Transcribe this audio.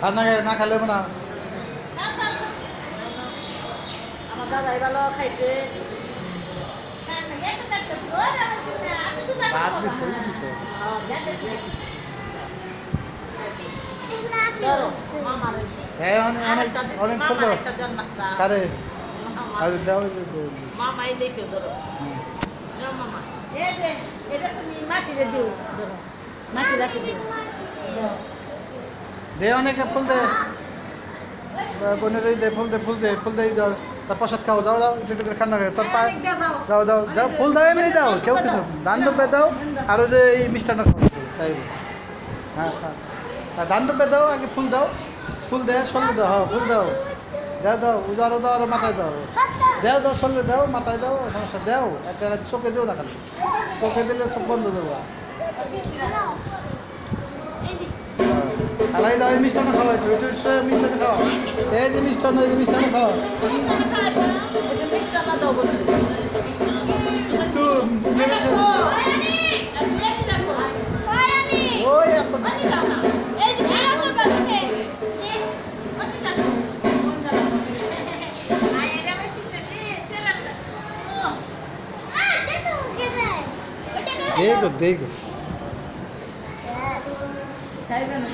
আর না খেলে না আমার দাদাই ভালো খাইছে। হ্যাঁ অনেক অনেক ফুল কারে মামাই দেখে ধরো মামা এটা তুমি মাসিরে দিও ধরো মাসি রাখে দিও দে অনেকে ফুল দে বোনের দে ফুল দে তার প্রসাদ খাও যাও একটু করে খান্না তোর পা যাও দাও যাও ফুল দাও এমনি দাও কেউ কিছু দান দুপে দাও আরও যে এই মিষ্টান্ন খাও তাই হ্যাঁ হ্যাঁ দান দুপে দাও আগে ফুল দে সল্লে দাও হ্যাঁ ফুল দাও দাও উজারও দাও আর মাথায় দাও দাও সল্লে দাও মাথায় দাও সমস্যা দাও একটা চোখে দিও না খালি চোখে দিলে সব বন্ধ দেবো আলাই দাও মিষ্টান্ন খাওয়া মিষ্টান্ন খাওয়া এই যে মিষ্টান্ন খাওয়া একটু ওই এত দেখো খাইবে না